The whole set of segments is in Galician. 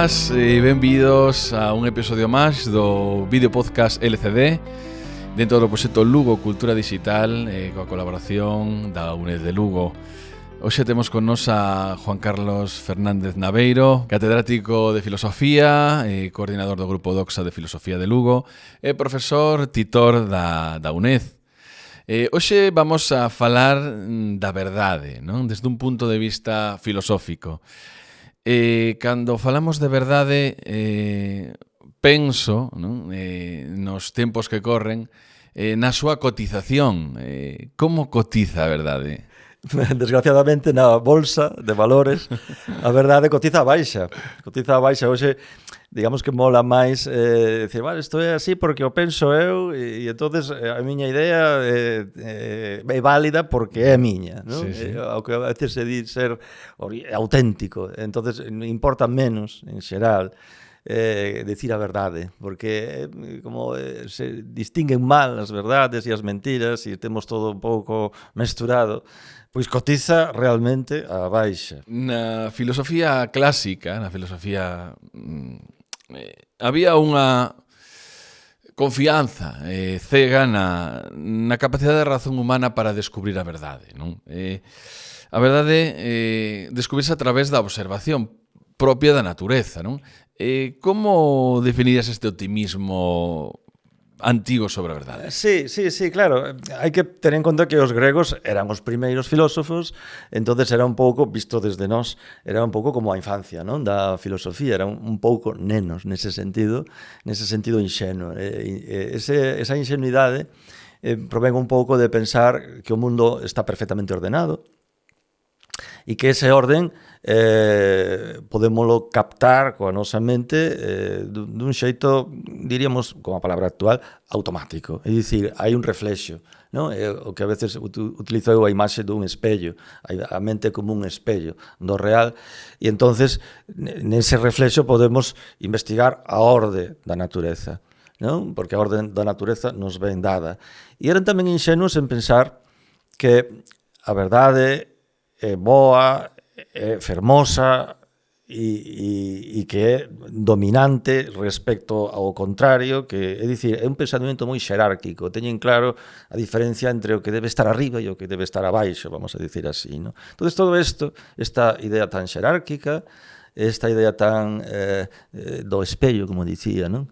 Benvidas e benvidos a un episodio máis do vídeo podcast LCD dentro do proxecto Lugo Cultura Digital coa colaboración da UNED de Lugo. Hoxe temos con nos a Juan Carlos Fernández Naveiro, catedrático de Filosofía e coordinador do Grupo Doxa de Filosofía de Lugo e profesor titor da UNED. Hoxe vamos a falar da verdade, non? Desde un punto de vista filosófico. Cando falamos de verdade, penso, non? Nos tempos que corren, na súa cotización. Como cotiza a verdade? Desgraciadamente na bolsa de valores a verdade cotiza a baixa. Hoxe, digamos que mola máis decir, vale, isto é así porque o penso eu e entonces a miña idea é válida porque é miña, non? Sí, sí. O que a veces se di ser auténtico, entonces importa menos en xeral decir a verdade, porque como se distinguen mal as verdades e as mentiras e temos todo un pouco mesturado, pois cotiza realmente a baixa. Na filosofía clásica, na filosofía había unha confianza cega na capacidade da razón humana para descubrir a verdade, non? A verdade descubrirse a través da observación propia da natureza, non? Como definirías este optimismo antigo sobre a verdade? Sí, claro. Hai que ter en conta que os gregos eran os primeiros filósofos, entonces era un pouco, visto desde nós, era un pouco como a infancia, non? Da filosofía, era un pouco nenos nese sentido inxenuo. Esa ingenuidade provén un pouco de pensar que o mundo está perfectamente ordenado e que ese orden podémolo captar coa nosa mente dun xeito, diríamos, como a palabra actual, automático. É dicir, hai un reflexo, non? O que a veces utilizo eu a imaxe dun espello, a mente como un espello do real, e entonces nese reflexo podemos investigar a orde da natureza, non? Porque a orde da natureza nos ven dada. E eran tamén inxenuos en pensar que a verdade é boa, é fermosa e que é dominante respecto ao contrario, que é dicir, é un pensamento moi xerárquico, teñen claro a diferencia entre o que debe estar arriba e o que debe estar abaixo, vamos a dicir así, ¿no? Entonces todo isto, esta idea tan xerárquica, esta idea tan do espello, como dicía, ¿no?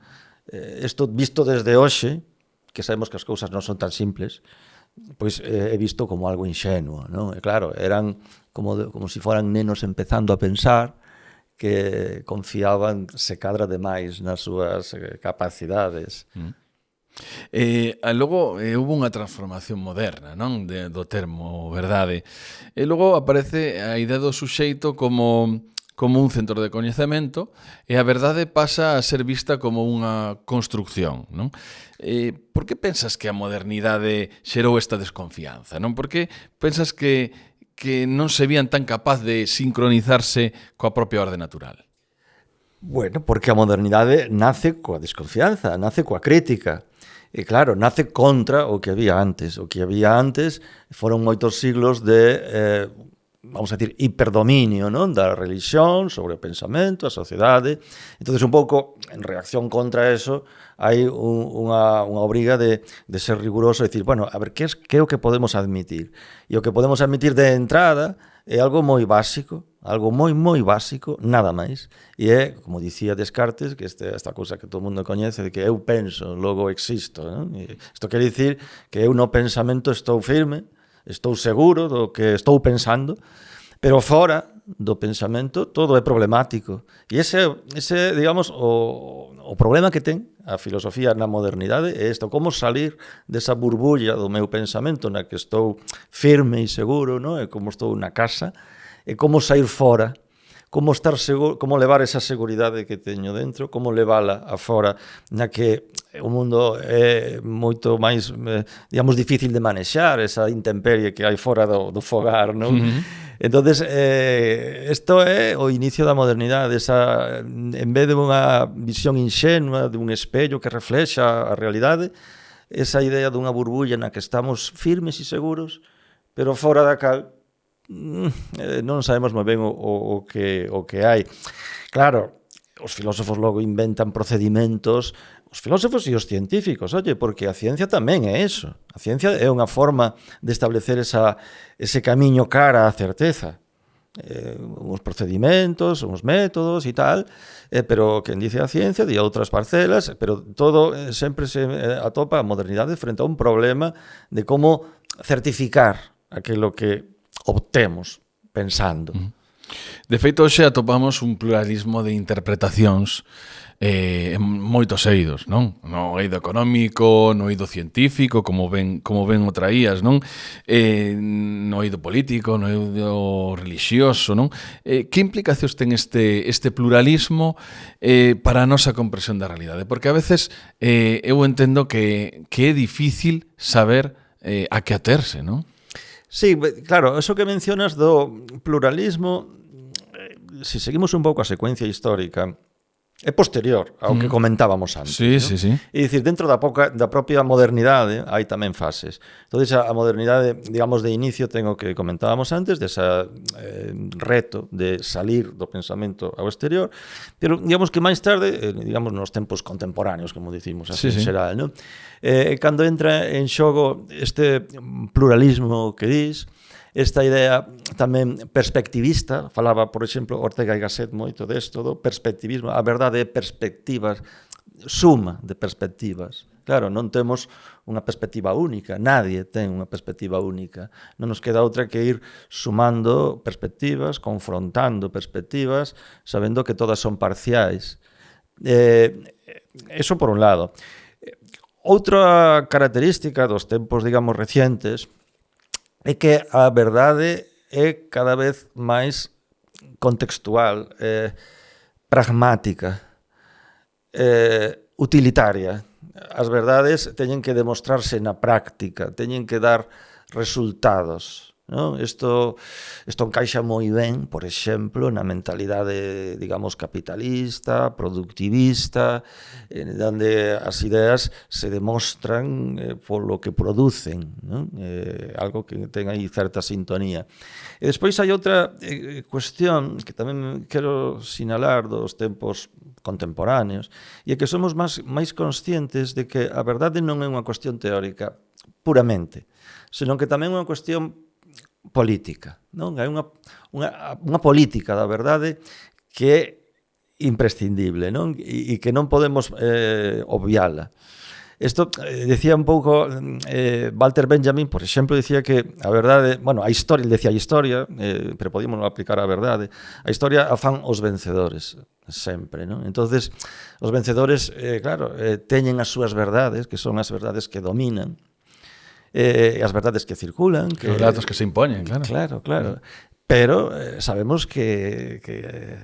Isto visto desde hoxe, que sabemos que as cousas non son tan simples, pois é visto como algo inxenuo, non? E claro, eran como si foran nenos empezando a pensar que confiaban se cadra demais nas súas capacidades. Logo houve unha transformación moderna, non? Do termo verdade. E logo aparece a idea do suxeito como un centro de coñecemento e a verdade pasa a ser vista como unha construcción, non? Por que pensas que a modernidade xerou esta desconfianza, non? Por que pensas que non se vían tan capaz de sincronizarse coa propia orde natural? Bueno, porque a modernidade nace coa desconfianza, nace coa crítica. E claro, nace contra o que había antes. O que había antes foron moitos siglos de vamos a decir, hiperdominio, non? Da religión sobre o pensamento, a sociedade. Entonces, un pouco, en reacción contra eso, hai unha obriga de ser riguroso e dicir, bueno, a ver, que é o que podemos admitir? E o que podemos admitir de entrada é algo moi básico, algo moi básico, nada máis. E é, como dicía Descartes, que esta cousa que todo mundo coñece, de que eu penso, logo existo, non? Isto quere dicir que eu no pensamento estou firme, estou seguro do que estou pensando, pero fora do pensamento todo é problemático. E ese digamos, o problema que ten a filosofía na modernidade é isto, como salir desa burbulla do meu pensamento na que estou firme e seguro, non? E como estou na casa, e como sair fora, como estar seguro, como levar esa seguridade que teño dentro, como levala a fora, na que o mundo é moito máis, digamos, difícil de manexar, esa intemperie que hai fora do fogar, non? Entonces, isto é o inicio da modernidade, en vez de unha visión inxenua, de un espello que reflexa a realidade, esa idea dunha burbulla na que estamos firmes e seguros, pero fora da cal non sabemos moi ben o que hai. Claro, os filósofos logo inventan procedimentos, os filósofos e os científicos, porque a ciencia tamén é eso. A ciencia é unha forma de establecer ese camiño cara á certeza. Uns procedimentos, uns métodos e tal, pero quen dice a ciencia di outras parcelas, pero todo sempre se atopa a modernidade frente a un problema de como certificar aquilo que obtemos pensando. De feito, hoxe atopamos un pluralismo de interpretacións en moitos eidos, non? No eido económico, no eido científico, como ben o traías, non? No eido político, no eido religioso, non? Que implicacións ten este pluralismo para a nosa comprensión da realidade? Porque a veces eu entendo que é difícil saber a que aterse, non? Sí, claro, eso que mencionas do pluralismo, se seguimos un pouco a secuencia histórica, é posterior ao que comentábamos antes. Sí, ¿no? sí. É dicir, dentro da propia modernidade hai tamén fases. Entón, a modernidade, digamos, de inicio ten o que comentábamos antes, desa reto de salir do pensamento ao exterior, pero digamos que máis tarde, digamos, nos tempos contemporáneos, como dicimos así en xeral, ¿no? Cando entra en xogo este pluralismo que dis, esta idea tamén perspectivista, falaba, por exemplo, Ortega y Gasset moito desto, do perspectivismo, a verdade é perspectivas, suma de perspectivas. Claro, non temos unha perspectiva única, nadie ten unha perspectiva única. Non nos queda outra que ir sumando perspectivas, confrontando perspectivas, sabendo que todas son parciais. Eso por un lado. Outra característica dos tempos, digamos, recientes, é que a verdade é cada vez máis contextual, pragmática, utilitaria. As verdades teñen que demostrarse na práctica, teñen que dar resultados, non? Isto encaixa moi ben, por exemplo, na mentalidade, digamos, capitalista, productivista, onde as ideas se demostran polo que producen, non? Algo que ten aí certa sintonía. E despois hai outra cuestión que tamén quero sinalar dos tempos contemporáneos, e é que somos máis conscientes de que a verdade non é unha cuestión teórica puramente, senón que tamén é unha cuestión política, non? Hai unha política da verdade que é imprescindible, non? E que non podemos obviala. Isto decía un pouco Walter Benjamin, por exemplo, decía que a verdade, bueno, a historia, ele decía a historia, pero podíamos aplicar a verdade. A historia a fan os vencedores, sempre, non? Entonces, os vencedores, claro, teñen as súas verdades, que son as verdades que dominan, as verdades que circulan, que os datos que se impoñen, claro. Claro. Pero sabemos que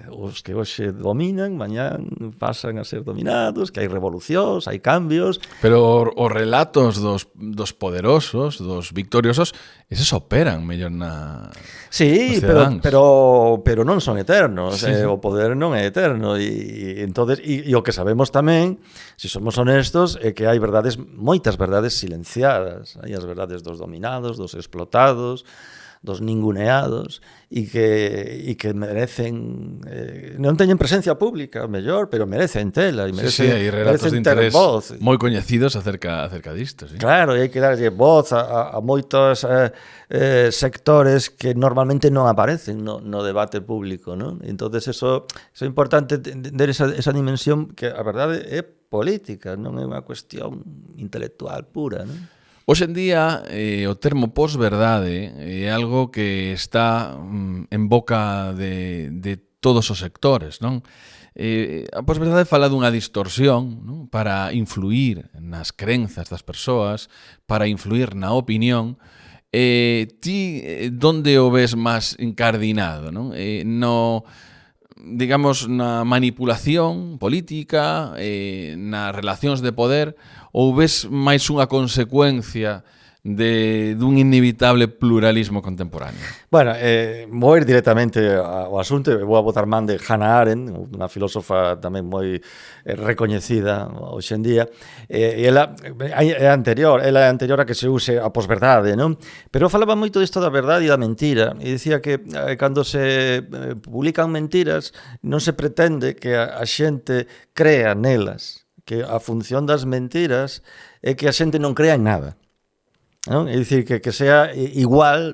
os que hoxe dominan, mañán pasan a ser dominados, que hai revolucións, hai cambios. Pero os relatos dos poderosos, dos victoriosos, eses operan mellor na... Sí, pero non son eternos, sí. O poder non é eterno, entonces, e o que sabemos tamén, se somos honestos, é que hai verdades, moitas verdades silenciadas, hai as verdades dos dominados, dos explotados, dos ninguneados, e que merecen, non teñen presencia pública, mellor, pero merecen tela, e merecen, hai relatos de interés voz. Moi coñecidos acerca disto. Sí. Claro, e hai que darlle voz a moitos sectores que normalmente non aparecen no debate público, non? Entonces, eso é importante entender esa dimensión que a verdade é política, non é unha cuestión intelectual pura, non? Hoxe en día, o termo posverdade é algo que está en boca de todos os sectores, non? A posverdade fala dunha distorsión, non? Para influir nas crenzas das persoas, para influir na opinión. Ti, donde o ves máis encardinado, non? Digamos, na manipulación política, nas relacións de poder, ou ves máis unha consecuencia dun inevitable pluralismo contemporáneo? Bueno, vou ir directamente ao asunto e vou a botar man de Hannah Arendt, unha filósofa tamén moi recoñecida hoxe en día, e ela é anterior a que se use a posverdade, non? Pero falaba moito disto da verdade e da mentira, e dicía que cando se publican mentiras non se pretende que a xente crea nelas, que a función das mentiras é que a xente non crea en nada. Non? É dicir, que sea igual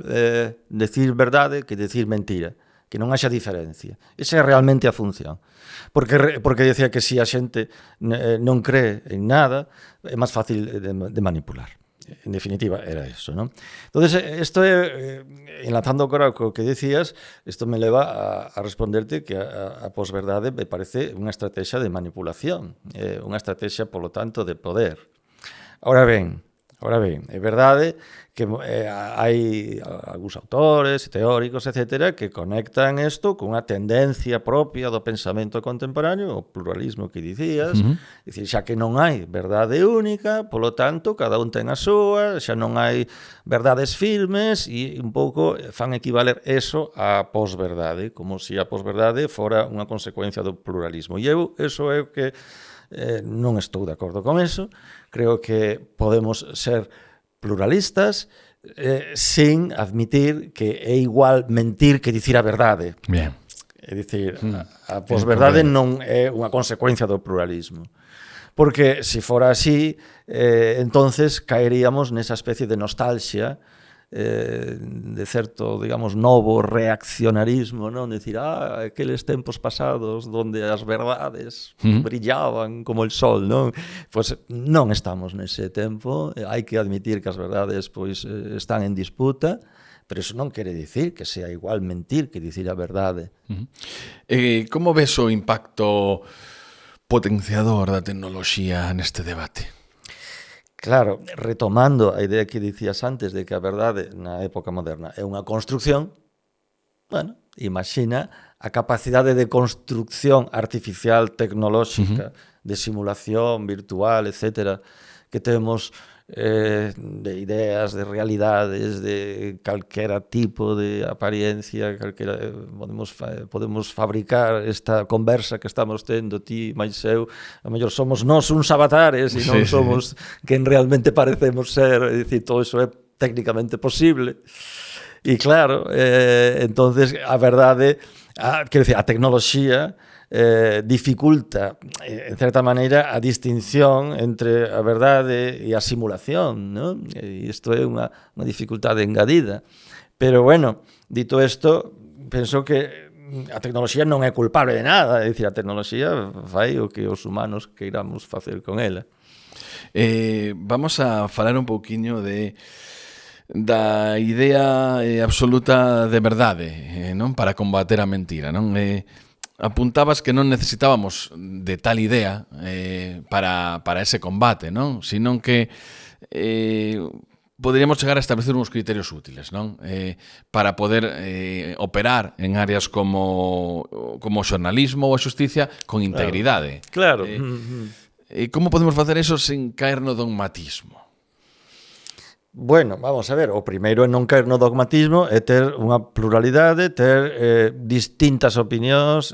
decir verdade que decir mentira, que non haxa diferencia. Esa é realmente a función. Porque decía que se a xente non cree en nada, é máis fácil de manipular. En definitiva, era eso, non? Entonces, isto é, enlazando agora co que decías, isto me leva a responderte que a posverdade me parece unha estrategia de manipulación, unha estrategia, polo tanto, de poder. Ahora ben, é verdade que hai algúns autores, teóricos, etcétera, que conectan isto con unha tendencia propia do pensamento contemporáneo, o pluralismo que dicías, dicir, xa que non hai verdade única, polo tanto, cada un ten a súa, xa non hai verdades firmes, e un pouco fan equivaler eso á posverdade, como se a posverdade fora unha consecuencia do pluralismo. E eu, eso é o que non estou de acordo con eso. Creo que podemos ser pluralistas sin admitir que é igual mentir que dicir a verdade. Bien. É dicir, a posverdade non é unha consecuencia do pluralismo. Porque se fora así, entonces caeríamos nesa especie de nostalgia de certo, digamos, novo reaccionarismo, non? Decir, aqueles tempos pasados donde as verdades brillaban como el sol, non? Pois non estamos nese tempo, hai que admitir que as verdades pois están en disputa, pero iso non quere dicir que sea igual mentir que dicir a verdade. Como ves o impacto potenciador da tecnoloxía neste debate? Claro, retomando a idea que dicías antes de que a verdade na época moderna é unha construcción, bueno, imagina a capacidade de construcción artificial, tecnolóxica, de simulación virtual, etcétera, que temos de ideas, de realidades, de calquera tipo de apariencia, podemos fabricar esta conversa que estamos tendo ti, máis eu, a mellor somos nós uns avatares e non somos quen realmente parecemos ser, é dicir, todo iso é técnicamente posible. E claro, entonces a verdade, quero dicir, a tecnoloxía dificulta, en certa maneira, a distinción entre a verdade e a simulación, non? E isto é unha dificultade engadida. Pero, bueno, dito isto, penso que a tecnoloxía non é culpable de nada, é dicir, a tecnoloxía fai o que os humanos queiramos facer con ela. Vamos a falar un pouquiño da idea absoluta de verdade, non? Para combater a mentira, non? Apuntabas que non necesitábamos de tal idea para ese combate, non? Sino que poderíamos chegar a establecer uns criterios útiles, non? Para poder operar en áreas como o xornalismo ou a xusticia con integridade. Claro. Como podemos facer eso sen caer no dogmatismo? Bueno, vamos a ver, o primeiro é non caer no dogmatismo, é ter unha pluralidade, ter distintas opinións,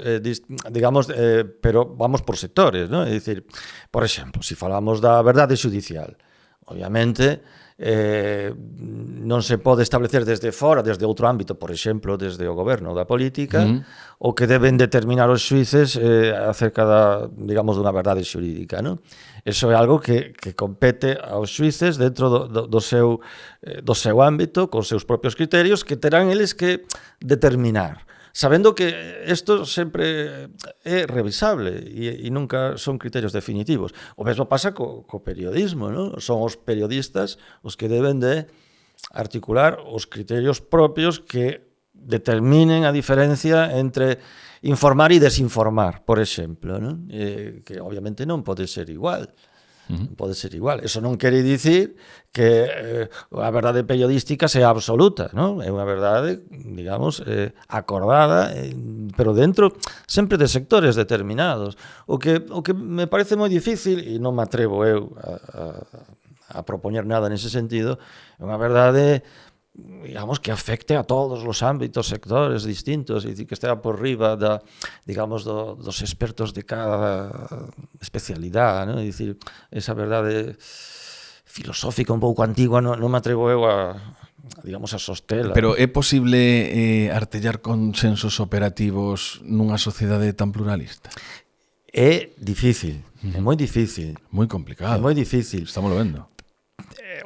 digamos, pero vamos por sectores, non? É dicir, por exemplo, se falamos da verdade xudicial, obviamente, non se pode establecer desde fora, desde outro ámbito, por exemplo, desde o goberno da política, o que deben determinar os xuíces acerca digamos, dunha verdade xurídica, non? Eso é algo que compete aos xuíces dentro do seu ámbito, cos seus propios criterios, que terán eles que determinar, sabendo que isto sempre é revisable e nunca son criterios definitivos. O mesmo pasa co periodismo, non? Son os periodistas os que deben de articular os criterios propios que determinen a diferencia entre informar e desinformar, por exemplo, non? Que obviamente non pode ser igual. Pode ser igual. Eso non quere dicir que a verdade periodística sea absoluta, non? É unha verdade, digamos, acordada, pero dentro sempre de sectores determinados. O que me parece moi difícil, e non me atrevo eu a a propoñer nada nese sentido, é unha verdade, digamos, que afecte a todos os ámbitos, sectores distintos, e dicir, que estea por riba digamos, dos expertos de cada especialidade, non? É dicir, esa verdade filosófica un pouco antigua non me atrevo eu digamos, a sostela. Pero é posible artellar consensos operativos nunha sociedade tan pluralista? É difícil, é moi difícil. Moi complicado. É moi difícil. Estamos vendo.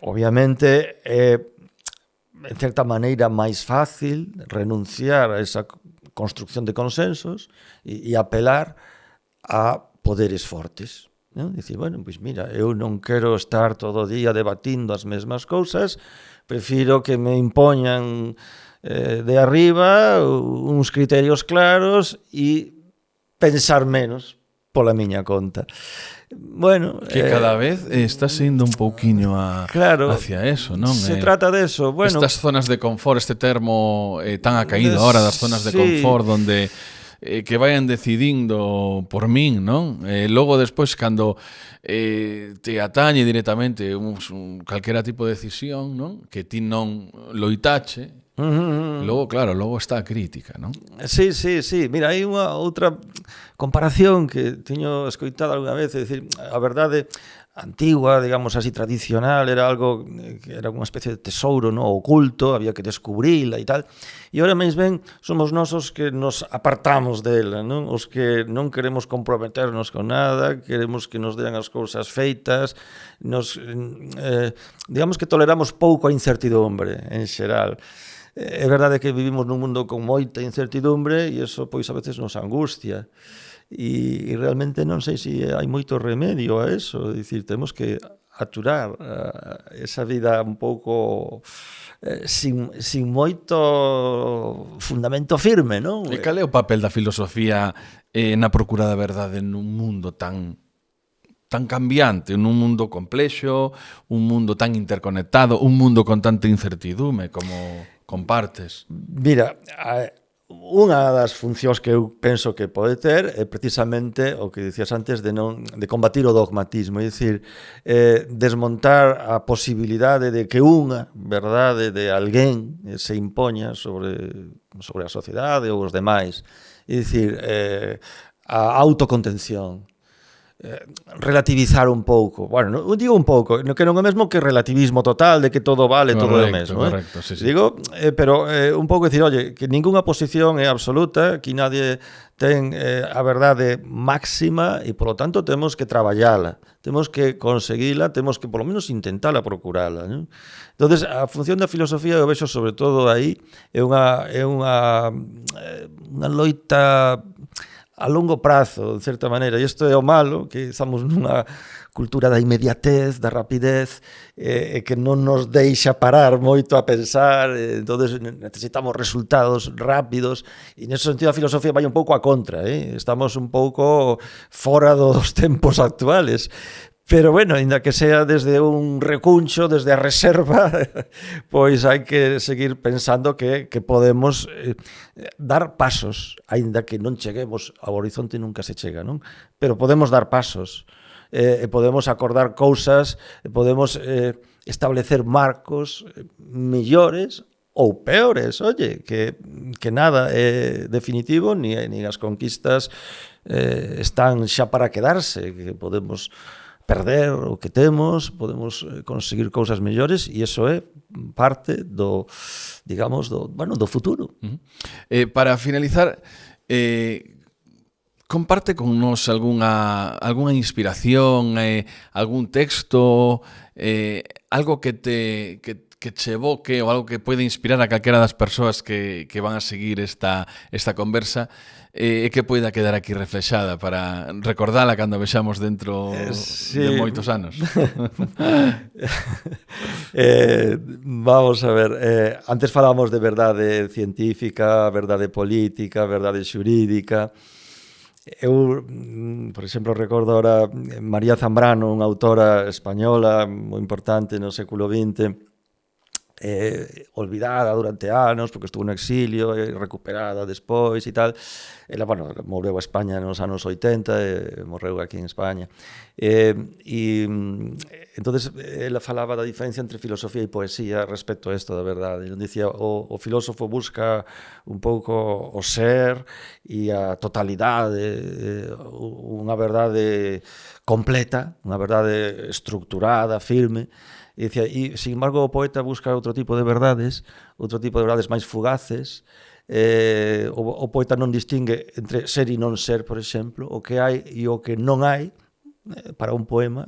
Obviamente, en certa maneira, máis fácil renunciar a esa construcción de consensos e apelar a poderes fortes. Non? Dicir, bueno, pois mira, eu non quero estar todo o día debatindo as mesmas cousas, prefiro que me impoñan de arriba uns criterios claros e pensar menos pola miña conta. Bueno, que cada vez está sendo un pouquiño claro, hacia eso, non? Se trata de eso. Bueno, estas zonas de confort, este termo tan acaído ahora das zonas de confort donde que vayan decidindo por min, non? Logo despois, cando te atañe directamente calquera tipo de decisión, non? Que ti non loitache, logo, claro, logo está a crítica, non? Sí. Mira, hai unha outra comparación que teño escoitado algunha vez, é dicir, a verdade antigua, digamos así, tradicional, era algo que era unha especie de tesouro, no, oculto, había que descubrila e tal. E ahora máis ben somos nós os que nos apartamos dela, non? Os que non queremos comprometernos con nada, queremos que nos dean as cousas feitas, digamos que toleramos pouco a incertidumbre en xeral. É verdade que vivimos nun mundo con moita incertidumbre e iso pois a veces nos angustia. E realmente non sei se hai moito remedio a eso, é dicir, temos que aturar esa vida un pouco sin moito fundamento firme, non? E cal é o papel da filosofía na procura da verdade nun mundo tan cambiante, nun mundo complexo, un mundo tan interconectado, un mundo con tanta incertidume como compartes? Mira, unha das funcións que eu penso que pode ter é precisamente o que dicías antes de combatir o dogmatismo, é dicir, desmontar a posibilidade de que unha verdade de alguén se impoña sobre a sociedade ou os demais, é dicir, a autocontención, relativizar un pouco. Bueno, non digo un pouco, que non é mesmo que relativismo total, de que todo vale, todo é o mesmo. Correcto, sí. Digo, pero un pouco decir, oye, que ningunha posición é absoluta, que nadie ten a verdade máxima e, polo tanto, temos que traballala, temos que conseguila, temos que, polo menos, intentala procurala. Non? Entonces, a función da filosofía, eu vexo sobre todo aí, é unha loita a longo prazo, de certa maneira, e isto é o malo, que estamos nunha cultura da inmediatez, da rapidez, que non nos deixa parar moito a pensar, entonces necesitamos resultados rápidos, e nese sentido a filosofía vai un pouco a contra, estamos un pouco fora dos tempos actuales. Pero, bueno, ainda que sea desde un recuncho, desde a reserva, pois hai que seguir pensando que podemos dar pasos, ainda que non cheguemos ao horizonte, nunca se chega, non? Pero podemos dar pasos, podemos acordar cousas, podemos establecer marcos mellores ou peores, oye, que nada é definitivo, ni as conquistas están xa para quedarse, que podemos perder o que temos, podemos conseguir cousas mellores e iso é parte do, digamos, do futuro. Para finalizar, comparte con nos algunha inspiración, algún texto, algo que che evoque ou algo que pode inspirar a calquera das persoas que van a seguir esta conversa e que poida quedar aquí reflexada para recordala cando vexamos dentro de moitos anos. Vamos a ver, antes falamos de verdade científica, verdade política, verdade xurídica. Eu, por exemplo, recordo ahora María Zambrano, unha autora española moi importante no século XX, olvidada durante anos porque estuvo no exilio e recuperada despois e tal. Ela, bueno, morreu a España nos anos 80 e morreu aquí en España. Entonces ela falaba da diferencia entre filosofía e poesía respecto a isto da verdade. Non dicía, o filósofo busca un pouco o ser e a totalidade, unha verdade completa, unha verdade estructurada, firme. E dicía, e, sin embargo, o poeta busca outro tipo de verdades máis fugaces. O poeta non distingue entre ser e non ser, por exemplo, o que hai e o que non hai. Para un poema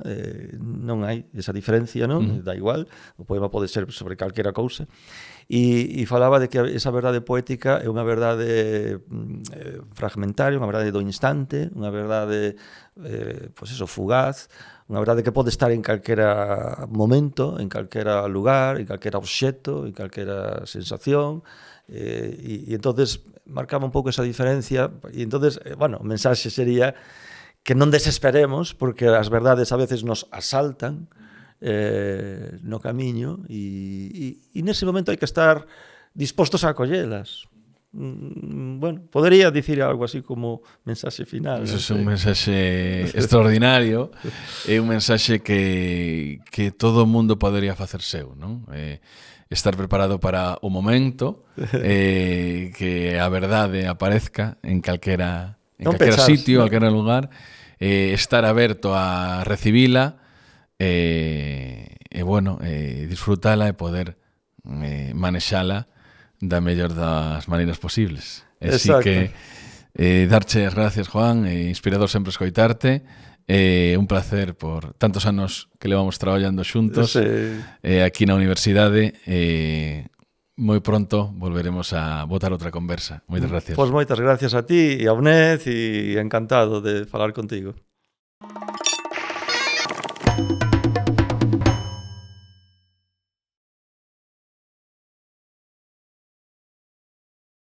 non hai esa diferencia, non? Da igual, o poema pode ser sobre calquera cousa. E falaba de que esa verdade poética é unha verdade fragmentaria, unha verdade do instante, unha verdade pois eso, fugaz, unha verdade que pode estar en calquera momento, en calquera lugar, en calquera obxecto, en calquera sensación. E entonces marcaba un pouco esa diferencia. E entonces, bueno, o mensaxe sería que non desesperemos, porque as verdades a veces nos asaltan no camiño, e nese momento hai que estar dispostos a acollelas. Bueno, podería dicir algo así como mensaxe final. Eso é un mensaxe extraordinario, é un mensaxe que todo o mundo podería facer seu, non? Estar preparado para o momento, que a verdade aparezca en calquera sitio, en calquera lugar, estar aberto a recibila, bueno, disfrutala e poder manexala da mellor das maneiras posibles. Así que darche as gracias, Juan, inspirador sempre escoitarte. Un placer por tantos anos que levamos traballando xuntos aquí na universidade. Moi pronto volveremos a botar outra conversa. Moitas gracias. Pois moitas gracias a ti e a UNED, e encantado de falar contigo.